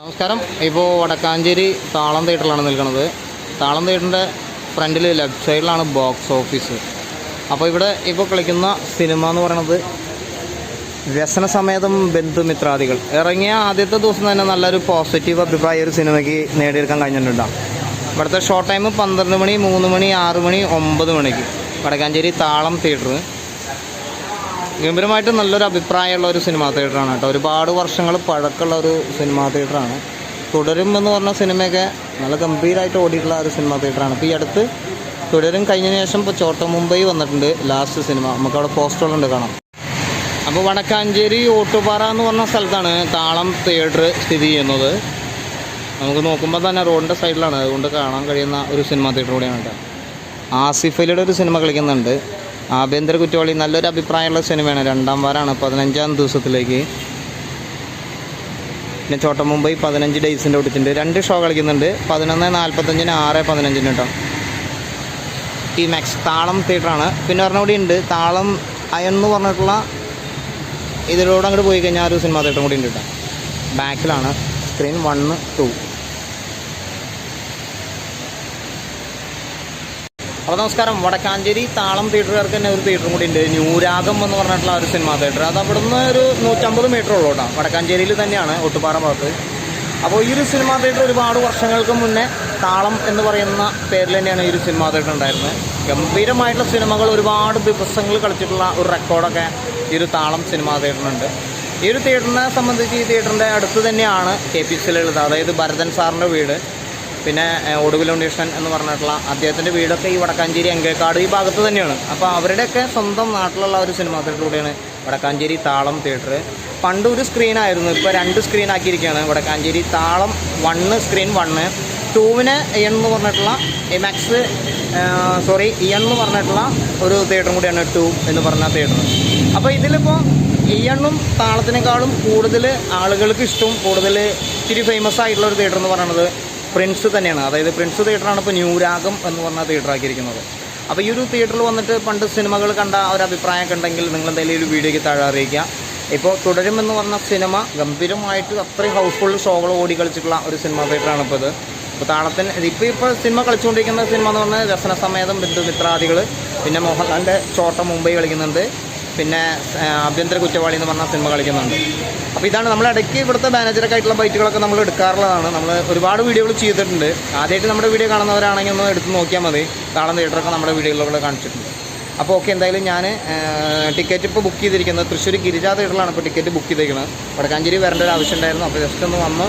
നമസ്കാരം. ഇപ്പോൾ വടക്കാഞ്ചേരി താളം തിയേറ്ററിലാണ് നിൽക്കുന്നത്. താളം തിയേറ്ററിൻ്റെ ഫ്രണ്ടിൽ ലെഫ്റ്റ് സൈഡിലാണ് ബോക്സ് ഓഫീസ്. അപ്പോൾ ഇവിടെ ഇപ്പോൾ കളിക്കുന്ന സിനിമ എന്ന് പറയുന്നത് വ്യസനസമേതം ബന്ധുമിത്രാദികൾ. ഇറങ്ങിയ ആദ്യത്തെ ദിവസം തന്നെ നല്ലൊരു പോസിറ്റീവ് അഭിപ്രായം ഒരു സിനിമയ്ക്ക് നേടിയെടുക്കാൻ കഴിഞ്ഞിട്ടുണ്ടാകും. ഇവിടുത്തെ ഷോ ടൈം 12 മണി, 3 മണി, 6 മണി, 9 മണിക്ക്. വടക്കാഞ്ചേരി താളം തിയേറ്റർ ഗംഭീരമായിട്ട് നല്ലൊരു അഭിപ്രായമുള്ള ഒരു സിനിമാ തിയേറ്ററാണ് കേട്ടോ. ഒരുപാട് വർഷങ്ങൾ പഴക്കമുള്ള ഒരു സിനിമാ തിയേറ്ററാണ്. തുടരും എന്ന് പറഞ്ഞ സിനിമയൊക്കെ നല്ല ഗംഭീരമായിട്ട് ഓടിയിട്ടുള്ള ഒരു സിനിമാ തിയേറ്ററാണ്. ഇപ്പോൾ ഈ അടുത്ത് തുടരും കഴിഞ്ഞതിന് ശേഷം ഇപ്പോൾ ചോട്ട മുംബൈ വന്നിട്ടുണ്ട് ലാസ്റ്റ് സിനിമ. നമുക്കവിടെ പോസ്റ്ററുകളുണ്ട് കാണാം. അപ്പോൾ വടക്കാഞ്ചേരി ഓട്ടുപാറ എന്ന് പറഞ്ഞ സ്ഥലത്താണ് താളം തിയേറ്റർ സ്ഥിതി ചെയ്യുന്നത്. നമുക്ക് നോക്കുമ്പോൾ തന്നെ റോഡിൻ്റെ സൈഡിലാണ്, അതുകൊണ്ട് കാണാൻ കഴിയുന്ന ഒരു സിനിമാ തിയേറ്റർ കൂടിയാണ് കേട്ടോ. ആസിഫ് അലിയുടെ ഒരു സിനിമ കളിക്കുന്നുണ്ട്, ആഭ്യന്തര കുറ്റവാളി. നല്ലൊരു അഭിപ്രായമുള്ള സിനിമയാണ്. 2ാം വാരമാണ്, 15ാം ദിവസത്തിലേക്ക്. പിന്നെ ചോട്ട മുംബൈ 15 ഡേയ്സിൻ്റെ ഓടിച്ചിട്ടുണ്ട്. 2 ഷോ കളിക്കുന്നുണ്ട്, 11:45-ന്, 6:15-ന് കേട്ടോ. ടി-മാക്സ് താളം തിയേറ്ററാണ്. പിന്നെ ഒരെണ്ണം കൂടി ഉണ്ട്, താളം അയൺ എന്ന് പറഞ്ഞിട്ടുള്ള. ഇതിലൂടെ അങ്ങോട്ട് പോയി കഴിഞ്ഞാൽ ഒരു സിനിമാ തിയേറ്ററും കൂടി ഉണ്ട് കേട്ടോ. ബാക്കിലാണ് സ്ക്രീൻ 1, 2. അപ്പോൾ നമസ്കാരം. വടക്കാഞ്ചേരി താളം തിയേറ്ററുകാർക്ക് തന്നെ ഒരു തിയേറ്ററും കൂടി ഉണ്ട്, ന്യൂരാഗം എന്ന് പറഞ്ഞിട്ടുള്ള ഒരു സിനിമാ തിയേറ്റർ. അത് അവിടുന്ന് ഒരു 150 മീറ്റർ ഉള്ളൂ കേട്ടോ. വടക്കാഞ്ചേരിയിൽ തന്നെയാണ്, ഒട്ടുപാറ ഭാഗത്ത്. അപ്പോൾ ഈ ഒരു സിനിമാ തിയേറ്റർ ഒരുപാട് വർഷങ്ങൾക്ക് മുന്നേ താളം എന്ന് പറയുന്ന പേരിൽ തന്നെയാണ് ഈ ഒരു സിനിമാ തിയേറ്റർ ഉണ്ടായിരുന്നത്. ഗംഭീരമായിട്ടുള്ള സിനിമകൾ ഒരുപാട് ദിവസങ്ങൾ കളിച്ചിട്ടുള്ള ഒരു റെക്കോർഡൊക്കെ ഈ ഒരു താളം സിനിമാ തിയേറ്ററിനുണ്ട്. ഈ ഒരു തിയേറ്ററിനെ സംബന്ധിച്ച് ഈ തിയേറ്ററിൻ്റെ അടുത്ത് തന്നെയാണ് KPCL, അതായത് ഭരതൻ സാറിൻ്റെ വീട്. പിന്നെ ഒടുവിൽ ഉണ്ണീഷൻ എന്ന് പറഞ്ഞിട്ടുള്ള അദ്ദേഹത്തിൻ്റെ വീടൊക്കെ ഈ വടക്കാഞ്ചേരി അങ്കേക്കാട് ഈ ഭാഗത്ത് തന്നെയാണ്. അപ്പോൾ അവരുടെയൊക്കെ സ്വന്തം നാട്ടിലുള്ള ഒരു സിനിമാ തിയേറ്ററിലൂടെയാണ് വടക്കാഞ്ചേരി താളം തിയേറ്റർ. പണ്ട് ഒരു സ്ക്രീനായിരുന്നു, ഇപ്പോൾ 2 സ്ക്രീൻ ആക്കിയിരിക്കുകയാണ്. വടക്കാഞ്ചേരി താളം 1 സ്ക്രീൻ 1, 2-ന് എന്ന് പറഞ്ഞിട്ടുള്ള ഇമാക്സ് എന്ന് പറഞ്ഞിട്ടുള്ള ഒരു തിയേറ്ററും കൂടിയാണ് 2 എന്ന് പറഞ്ഞ തിയേറ്റർ. അപ്പോൾ ഇതിലിപ്പോൾ ഇയണ്ണും താളത്തിനേക്കാളും കൂടുതൽ ആളുകൾക്ക് ഇഷ്ടവും കൂടുതൽ ഇച്ചിരി ഫേമസ് ആയിട്ടുള്ള ഒരു തിയേറ്റർ എന്ന് പറയുന്നത് പ്രിൻസ് തന്നെയാണ്. അതായത് പ്രിൻസ് തിയേറ്ററാണ് ഇപ്പോൾ ന്യൂരാഗം എന്ന് പറഞ്ഞ തിയേറ്റർ ആക്കിയിരിക്കുന്നത്. അപ്പോൾ ഈ ഒരു തിയേറ്ററിൽ വന്നിട്ട് പണ്ട് സിനിമകൾ കണ്ട ഒരു അഭിപ്രായമൊക്കെ ഉണ്ടെങ്കിൽ നിങ്ങൾ എന്തെങ്കിലും ഒരു വീഡിയോയ്ക്ക് താഴെ അറിയിക്കുക. ഇപ്പോൾ തുടരും എന്ന് പറഞ്ഞ സിനിമ ഗംഭീരമായിട്ട് അത്രയും ഹൗസ്ഫുൾ ഷോകൾ ഓടി കളിച്ചിട്ടുള്ള ഒരു സിനിമാ തിയേറ്ററാണ് ഇപ്പോൾ ഇത്. ഇപ്പോൾ താളത്തിന് ഇപ്പോൾ സിനിമ കളിച്ചുകൊണ്ടിരിക്കുന്ന സിനിമ എന്ന് പറഞ്ഞാൽ വ്യസനസമേതം ബന്ധുമിത്രാദികൾ, പിന്നെ മോഹൻലാലിൻ്റെ ചോട്ട മുംബൈ കളിക്കുന്നുണ്ട്, പിന്നെ ആഭ്യന്തര കുറ്റവാളി എന്ന് പറഞ്ഞ സിനിമ കളിക്കുന്നുണ്ട്. അപ്പോൾ ഇതാണ് നമ്മൾ ഇടയ്ക്ക് ഇവിടുത്തെ മാനേജറൊക്കെ ആയിട്ടുള്ള ബൈറ്റുകളൊക്കെ നമ്മൾ എടുക്കാറുള്ളതാണ്. നമ്മൾ ഒരുപാട് വീഡിയോകൾ ചെയ്തിട്ടുണ്ട്. ആദ്യമായിട്ട് നമ്മുടെ വീഡിയോ കാണുന്നവരാണെങ്കിൽ ഒന്ന് എടുത്ത് നോക്കിയാൽ മതി. താളം തിയേറ്ററൊക്കെ നമ്മുടെ വീഡിയോകളിലൂടെ കാണിച്ചിട്ടുണ്ട്. അപ്പോൾ ഓക്കെ, എന്തായാലും ഞാൻ ടിക്കറ്റ് ഇപ്പോൾ ബുക്ക് ചെയ്തിരിക്കുന്നത് തൃശ്ശൂർ ഗിരിജ തിയേറ്ററിലാണ് ഇപ്പോൾ ടിക്കറ്റ് ബുക്ക് ചെയ്തിരിക്കുന്നത്. വടക്കാഞ്ചേരി വരേണ്ട ഒരു ആവശ്യം ഉണ്ടായിരുന്നു. അപ്പോൾ ജസ്റ്റ് ഒന്ന് വന്ന്